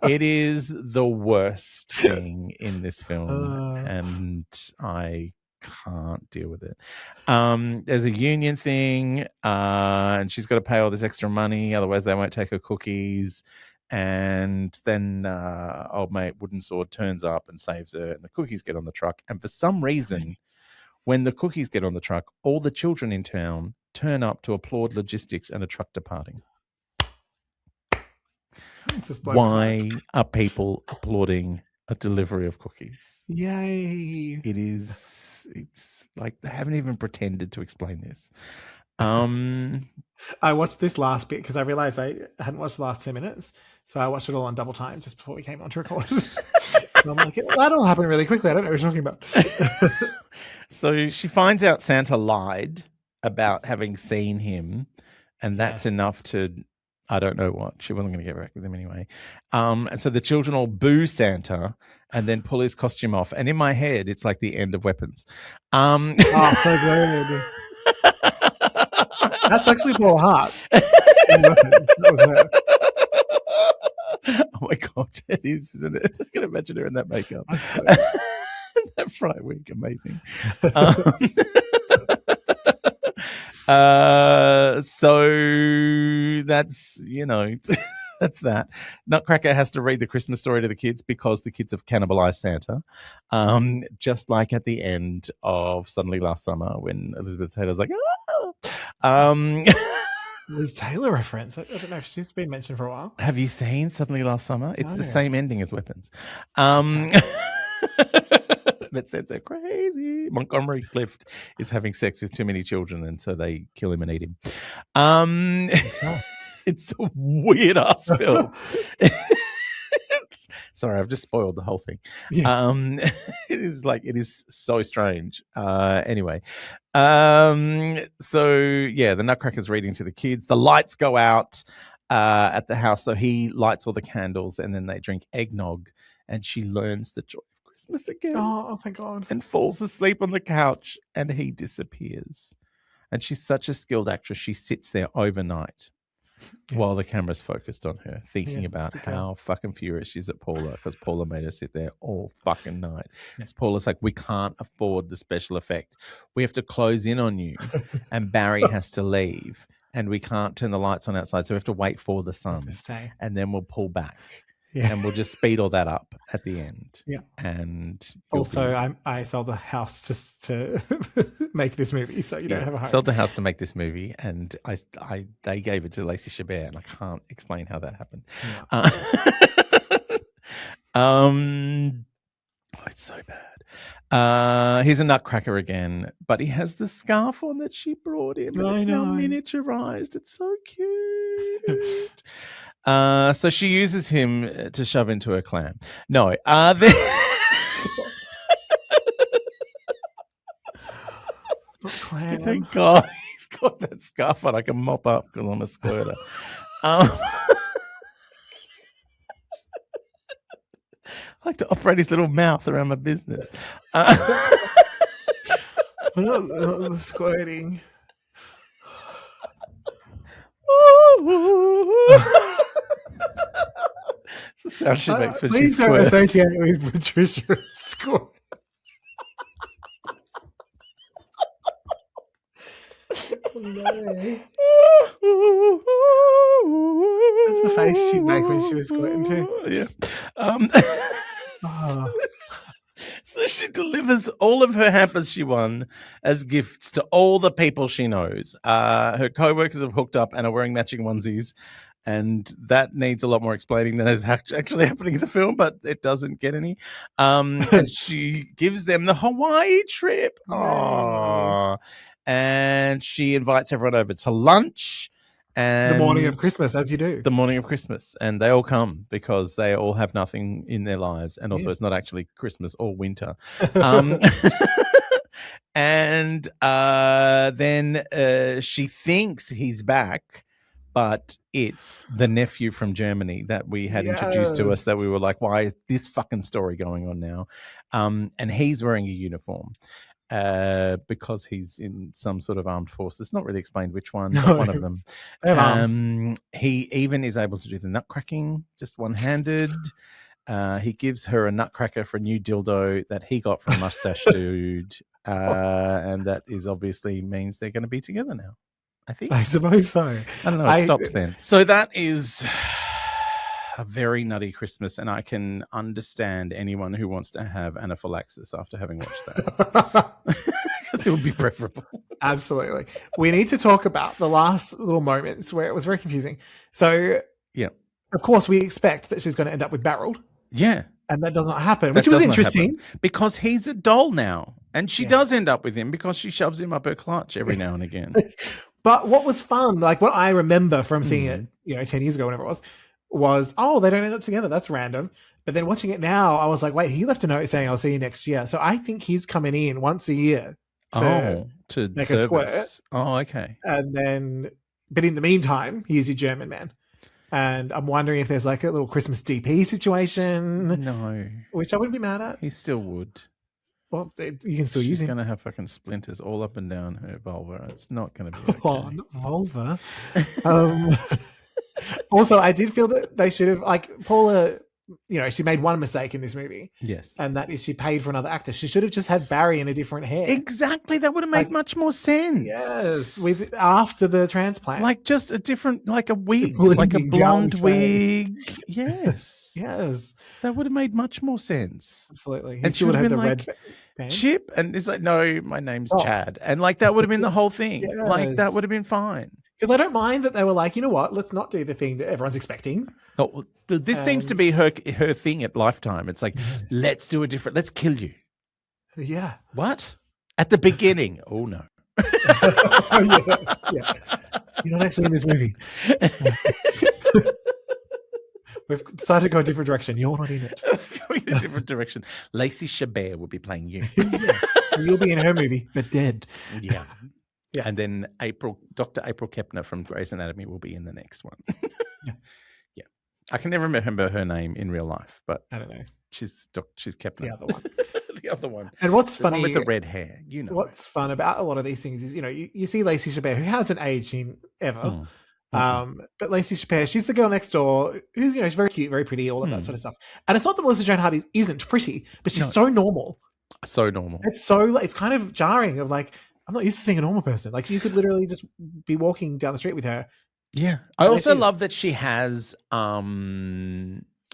It is the worst thing in this film, and I can't deal with it. There's a union thing, and she's got to pay all this extra money, otherwise they won't take her cookies. And then old mate Wooden Sword turns up and saves her, and the cookies get on the truck. And for some reason, when the cookies get on the truck, all the children in town turn up to applaud logistics and a truck departing. Why are people applauding a delivery of cookies? Yay. It's like they haven't even pretended to explain this. I watched this last bit because I realized I hadn't watched the last 2 minutes. So I watched it all on double time just before we came on to record. So I'm like, that'll happen really quickly. I don't know what you're talking about. So she finds out Santa lied about having seen him, and that's enough to, I don't know what. She wasn't going to get back with him anyway. And so the children all boo Santa and then pull his costume off. And in my head, it's like the end of Weapons. Oh, so good. That's actually Paul Hart. That was her. Oh my God, it is, isn't it? I can imagine her in that makeup. That fright wig, amazing. So that's, that's that. Nutcracker has to read the Christmas story to the kids because the kids have cannibalized Santa. Just like at the end of Suddenly Last Summer when Elizabeth Taylor's like, Liz Taylor reference. I don't know if she's been mentioned for a while. Have you seen Suddenly Last Summer? It's the same ending as Weapons. That sounds so crazy. Montgomery Clift is having sex with too many children, and so they kill him and eat him. It's a weird ass film. Sorry, I've just spoiled the whole thing. Yeah. It is so strange. Anyway. So yeah, the Nutcracker's reading to the kids. The lights go out at the house, so he lights all the candles, and then they drink eggnog, and she learns the joy of Christmas again. Oh, thank God. And falls asleep on the couch, and he disappears. And she's such a skilled actress. She sits there overnight. While the camera's focused on her, thinking about how fucking furious she's at Paula because Paula made her sit there all fucking night. Paula's like, we can't afford the special effect. We have to close in on you, and Barry has to leave, and we can't turn the lights on outside, so we have to wait for the sun, and then we'll pull back. And we'll just speed all that up at the end. Yeah. And also, I sold the house just to make this movie, so you don't have a home. Sold the house to make this movie, and they gave it to Lacey Chabert, and I can't explain how that happened. It's so bad. He's a Nutcracker again, but he has the scarf on that she brought him. And it's now miniaturized. It's so cute. So she uses him to shove into her clam. No, clam. Thank God he's got that scarf on I can mop up because I'm a squirter. I like to operate his little mouth around my business. The squirting. It's the sound she makes when please she don't squirts. associate it with Patricia and squirt. No. That's the face she'd make when she was squirting too. Yeah. So she delivers all of her hampers she won as gifts to all the people she knows. Her co-workers have hooked up and are wearing matching onesies. And that needs a lot more explaining than is actually happening in the film, but it doesn't get any. And she gives them the Hawaii trip. Oh, and she invites everyone over to lunch. And the morning of Christmas, as you do. The morning of Christmas. And they all come because they all have nothing in their lives. And also it's not actually Christmas or winter. And then she thinks he's back, but it's the nephew from Germany that we had introduced to us that we were like, why is this fucking story going on now? And he's wearing a uniform because he's in some sort of armed force. It's not really explained which one, but one of them. He even is able to do the nutcracking just one-handed. He gives her a nutcracker for a new dildo that he got from a mustache dude. And that is obviously means they're going to be together now. I suppose so. I don't know. It stops then. So that is a very nutty Christmas, and I can understand anyone who wants to have anaphylaxis after having watched that. Because it would be preferable. Absolutely. We need to talk about the last little moments where it was very confusing. So, of course, we expect that she's going to end up with Barrel. Yeah. And that does not happen, which was interesting. Because he's a doll now. And she does end up with him because she shoves him up her clutch every now and again. But what was fun, like what I remember from seeing it, 10 years ago, whenever it was, they don't end up together. That's random. But then watching it now, I was like, wait, he left a note saying, I'll see you next year. So I think he's coming in once a year to make a squirt. Oh, okay. And then, but in the meantime, he's your German man. And I'm wondering if there's like a little Christmas DP situation. No. Which I wouldn't be mad at. He still would. Well, you can still use him. She's going to have fucking splinters all up and down her vulva. It's not going to be okay. Oh, not vulva. Also, I did feel that they should have, like, Paula, she made one mistake in this movie. Yes. And that is she paid for another actor. She should have just had Barry in a different hair. Exactly. That would have made much more sense. Yes. After the transplant. Like just a different, like a wig, like a blonde wig. Yes. Yes. That would have made much more sense. Absolutely. And she would have been like, Chip. And it's like, no, my name's Chad. And like, that would have been the whole thing. Yes. Like, that would have been fine. Because I don't mind that they were like, you know what? Let's not do the thing that everyone's expecting. Oh, this seems to be her thing at Lifetime. It's like, let's do a different, let's kill you. Yeah. What? At the beginning. Oh, no. Yeah. You're not actually in this movie. We've decided to go a different direction. You're not in it. Going in a different direction. Lacey Chabert will be playing you. You'll be in her movie, but dead. Yeah. Yeah. And then Dr. April Kepner from Grey's Anatomy will be in the next one. Yeah. I can never remember her name in real life, but I don't know. She's Kepner. The other one. The other one. And what's funny with the red hair, What's fun about a lot of these things is, you see Lacey Chabert, who hasn't aged in ever. But Lacey Chabert, she's the girl next door who's, she's very cute, very pretty, all of that sort of stuff. And it's not that Melissa Joan Hart isn't pretty, but she's so normal. So normal. It's kind of jarring of like, I'm not used to seeing a normal person. Like you could literally just be walking down the street with her. Yeah. I also love that she has a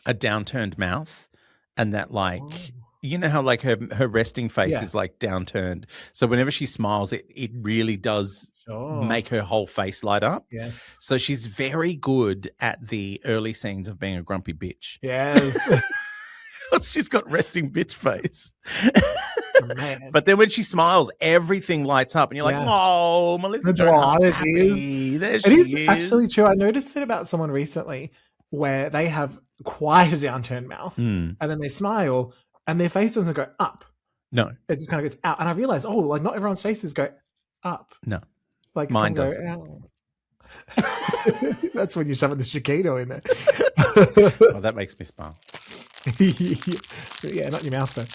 downturned mouth and that like, you know how like her resting face is like downturned. So whenever she smiles, it really does make her whole face light up. Yes. So she's very good at the early scenes of being a grumpy bitch. Yes. She's got resting bitch face. Man. But then when she smiles, everything lights up, and you're like, "Oh, Melissa Joan Hart's happy." There she is. It is actually true. I noticed it about someone recently where they have quite a downturned mouth, and then they smile, and their face doesn't go up. No, it just kind of goes out. And I realized, like not everyone's faces go up. No, like mine does. That's when you're shoving the Chiquito in there. Oh, that makes me smile. Yeah, not your mouth though.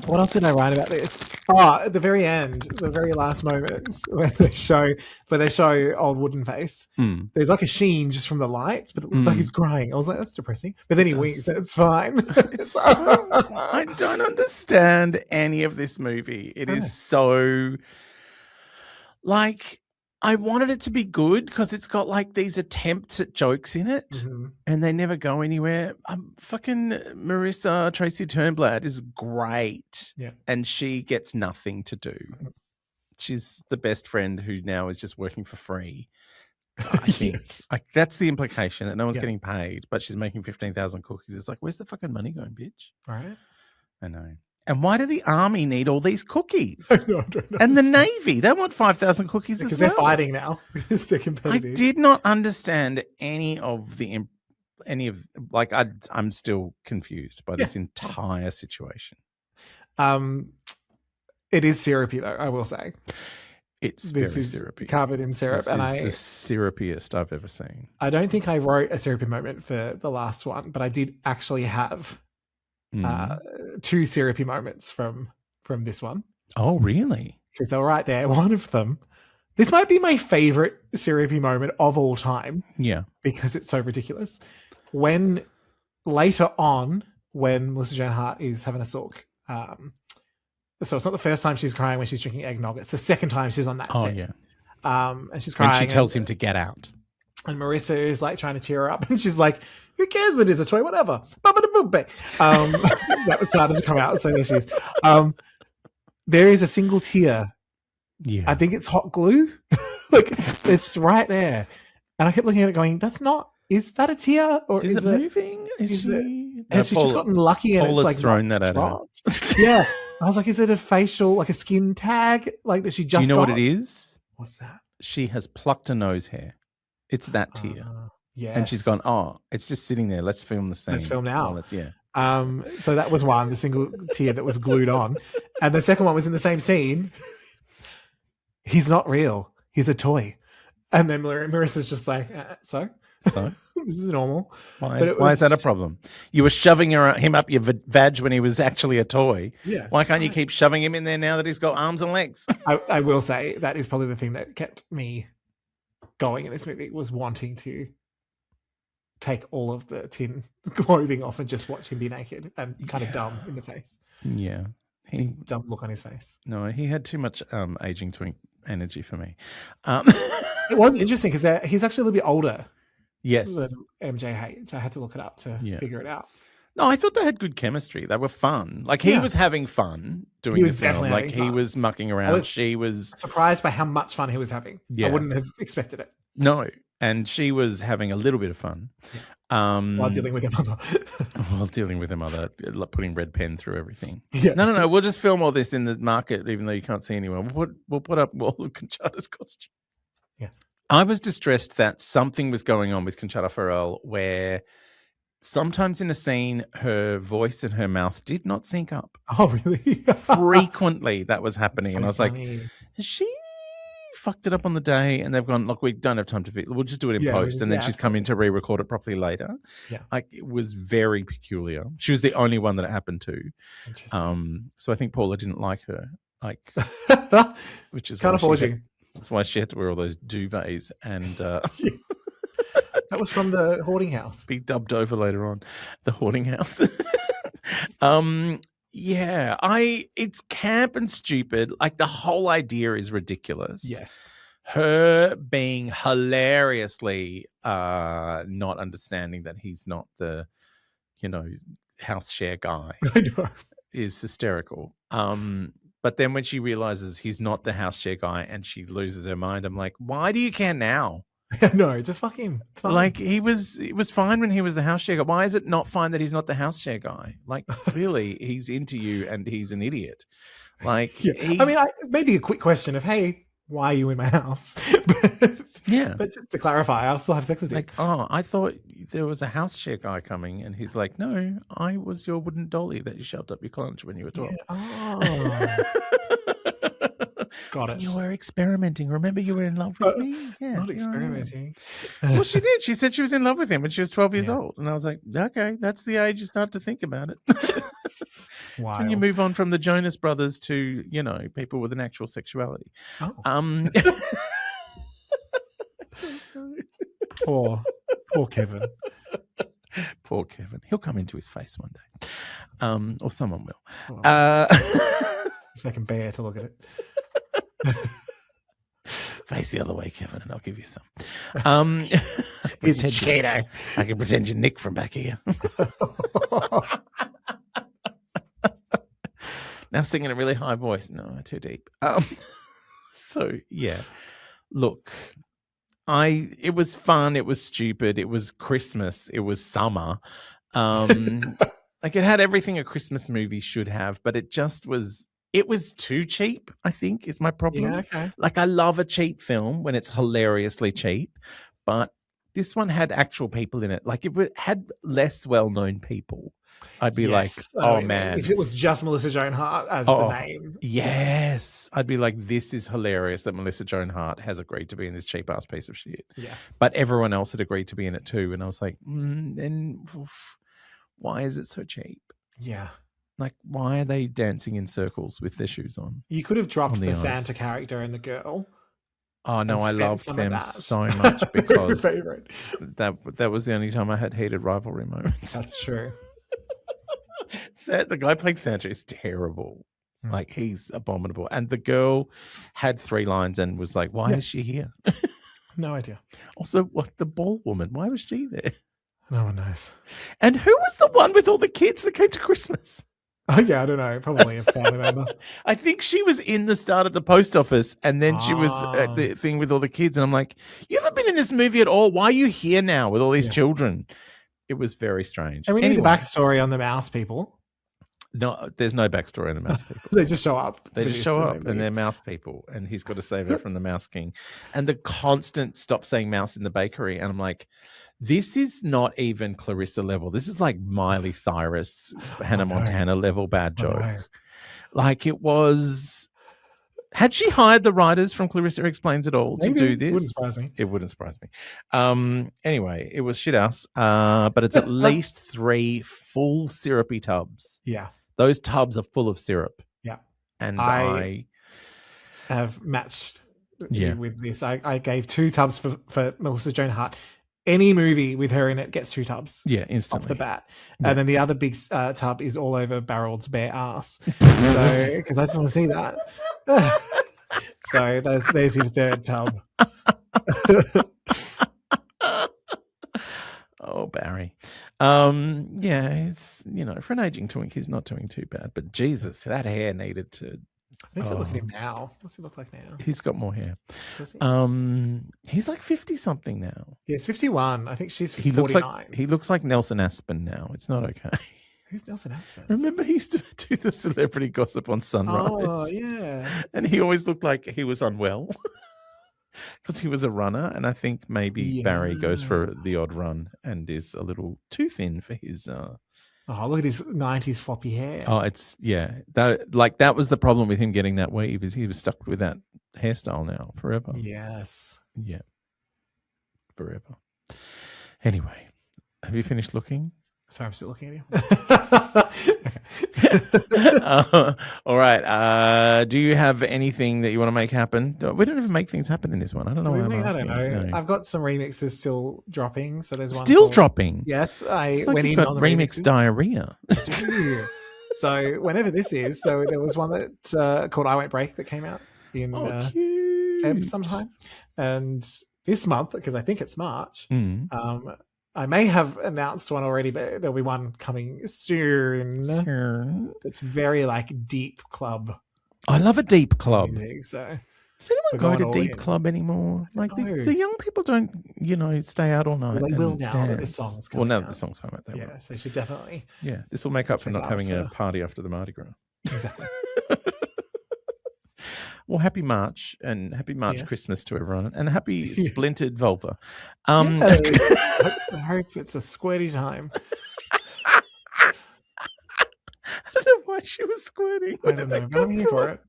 What else did I write about this? At the very end, the very last moments where they show old Wooden Face. There's like a sheen just from the lights, but it looks like he's crying. I was like, that's depressing. But then he winks and it's fine. I don't understand any of this movie. It is so like I wanted it to be good because it's got like these attempts at jokes in it and they never go anywhere. Fucking Marissa Tracy Turnblad is great and she gets nothing to do. She's the best friend who now is just working for free. I think Yes. that's the implication, that no one's Yeah. getting paid, but she's making 15,000 cookies. It's like, where's the fucking money going, bitch? Right? I know. And why do the army need all these cookies? No, I don't know. And the Navy, they want 5,000 cookies Because as well. they're fighting now. Because they're I competitive. did not understand any of like I'm still confused by this entire situation. It is syrupy though, I will say. It's This very is syrupy. covered in syrup, This and is the syrupiest I've ever seen. I don't think I wrote a syrupy moment for the last one, but I did actually have two syrupy moments from this one. Oh, really? Because they were right there. One of them, this might be my favorite syrupy moment of all time. Yeah. Because it's so ridiculous. When later on, when Melissa Joan Hart is having a sulk, so it's not the first time she's crying when she's drinking eggnog. It's the second time she's on that set. Yeah. And she's crying. And she tells him to get out. And Marissa is like trying to cheer her up. And she's like, who cares that it is a toy? Whatever. That was starting to come out. So there she is. There is a single tear. Yeah. I think it's hot glue. Like, it's right there. And I kept looking at it going, is that a tear? Or is it moving? Has she just gotten lucky and Paula's it's like thrown that at her. Yeah. I was like, is it a facial, like a skin tag? Like that she just Do you know got? what it is? What's that? She has plucked a nose hair. It's that tear. Yeah. And she's gone, it's just sitting there. Let's film the scene. Let's film now. Yeah. So that was one, the single tear that was glued on. And the second one was in the same scene. He's not real. He's a toy. And then Marissa's just like, so? This is normal. Why is that a problem? You were shoving him up your vag when he was actually a toy. Yeah. Why can't you keep shoving him in there now that he's got arms and legs? I will say that is probably the thing that kept me going in this movie, was wanting to take all of the tin clothing off and just watch him be naked and kind of dumb in the face. Yeah. Dumb look on his face. No, he had too much aging twink energy for me. It was interesting because he's actually a little bit older. Yes. Than MJH. I had to look it up to figure it out. No, I thought they had good chemistry. They were fun. Like, he was having fun doing the film. Like, he was mucking around. She was surprised by how much fun he was having. Yeah. I wouldn't have expected it. No. And she was having a little bit of fun. While dealing with her mother. Putting red pen through everything. Yeah. No. We'll just film all this in the market, even though you can't see anyone. We'll put up all of Conchata's costume. Yeah. I was distressed that something was going on with Conchata Farrell where sometimes in a scene, her voice and her mouth did not sync up. Oh, really? Frequently that was happening. So and I was funny. like, has she fucked it up on the day? And they've gone, look, we don't have time to we'll just do it in post. And then she's come in to re-record it properly later. Yeah. Like, it was very peculiar. She was the only one that it happened to. Interesting. So I think Paula didn't like her. Like, which is kind of forging. That's why she had to wear all those duvets and that was from the hoarding house. Be dubbed over later on. The hoarding house. It's camp and stupid. Like, the whole idea is ridiculous. Yes. Her being hilariously not understanding that he's not the, house share guy. I know. Is hysterical. But then when she realizes he's not the house share guy and she loses her mind, I'm like, why do you care now? No, just fuck him. Like, it was fine when he was the house share guy. Why is it not fine that he's not the house share guy? Like, really, he's into you and he's an idiot. Like, maybe a quick question of, hey, why are you in my house? But just to clarify, I'll still have sex with you. Like, I thought there was a house share guy coming, and he's like, no, I was your wooden dolly that you shoved up your clunch when you were 12. Yeah. Got it. You were experimenting. Remember, you were in love with me? Yeah, not experimenting. Well, she did. She said she was in love with him when she was 12 years old. And I was like, okay, that's the age you start to think about it. Wow. When you move on from the Jonas Brothers to, people with an actual sexuality. Oh. Poor Kevin. Poor Kevin. He'll come into his face one day. Or someone will. If they can bear to look at it. Face the other way, Kevin, and I'll give you some. He's a cheater. I can pretend you're Nick from back here. Now sing in a really high voice. No, too deep. So, yeah. Look, It was fun. It was stupid. It was Christmas. It was summer. Like it had everything a Christmas movie should have, but it was too cheap, I think, is my problem. Yeah, okay. Like I love a cheap film when it's hilariously cheap, but this one had actual people in it. Like if it had less well-known people, I'd be like, oh man. If it was just Melissa Joan Hart as the name. Yes. I'd be like, this is hilarious that Melissa Joan Hart has agreed to be in this cheap-ass piece of shit. Yeah. But everyone else had agreed to be in it too. And I was like, then why is it so cheap? Yeah. Like, why are they dancing in circles with their shoes on? You could have dropped the ice. Santa character and the girl. Oh no, I loved them so much because favorite. that was the only time I had heated rivalry moments. That's true. The guy playing Santa is terrible. Like he's abominable. And the girl had 3 lines and was like, why is she here? No idea. Also, what the ball woman? Why was she there? No one knows. And who was the one with all the kids that came to Christmas? Oh yeah, I don't know. Probably a family member. I think she was in the start at the post office, and then she was at the thing with all the kids. And I'm like, you haven't been in this movie at all. Why are you here now with all these children? It was very strange. And we need the backstory on the mouse people. No, there's no backstory on the mouse people. They just show up. They just show up, and they're mouse people, and he's got to save her from the Mouse King. And the constant stop saying mouse in the bakery, and I'm like, this is not even Clarissa level. This is like Miley Cyrus, Hannah Montana level bad joke. Like it was. Had she hired the writers from Clarissa Explains It All to do this? Wouldn't surprise me. It wouldn't surprise me. Anyway, it was shit house. But it's at least 3 full syrupy tubs. Yeah. Those tubs are full of syrup. Yeah. And I have matched with this. I gave 2 tubs for Melissa Joan Hart. Any movie with her in it gets 2 tubs. Yeah, instantly. Off the bat. Yeah. And then the other big tub is all over Barreld's bare ass. So, because I just want to see that. So there's your 3rd tub. Oh, Barry. Yeah, it's, for an aging twink, he's not doing too bad. But Jesus, that hair needed to... Let's look at him now. What's he look like now? He's got more hair. He's like 50-something now. Yeah, it's 51. I think she's 49. He looks like Nelson Aspen now. It's not okay. Who's Nelson Aspen? Remember he used to do the celebrity gossip on Sunrise? Oh, yeah. And he always looked like he was unwell because he was a runner. And I think maybe Barry goes for the odd run and is a little too thin for his... Oh, look at his 90s floppy hair. Oh, it's, that was the problem with him getting that weave is he was stuck with that hairstyle now forever. Yes. Yeah. Forever. Anyway, have you finished looking? Sorry, I'm still looking at you. All right. Do you have anything that you want to make happen? We don't even make things happen in this one. I don't know. I don't know. No. I've got some remixes still dropping. So there's one still dropping. Yes, I went in on the remix diarrhea. So whenever this is, so there was one that called I Won't Break that came out in Feb sometime, and this month because I think it's March. I may have announced one already, but there'll be one coming soon. It's very like deep club. I love a deep club. Music, so does anyone go to deep club anymore? Like the young people don't, stay out all night. Well, they will now that the song's coming now out. that the song's coming out. They will. So you should definitely. Yeah, this will make up for not having a party after the Mardi Gras. Exactly. Well, happy March and happy March Christmas to everyone and happy splintered vulva. I hope it's a squirty time. I don't know why she was squirting. I don't know, but I'm here for it.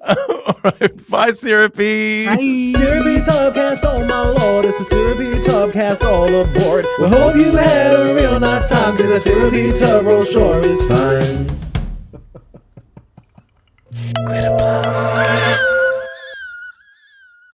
All right, bye, Syrupy. Bye. Syrupy Tubcast, oh my lord, it's a Syrupy Tubcast all aboard. We hope you had a real nice time, because a Syrupy Tub roll sure is fun. Glitter Plus.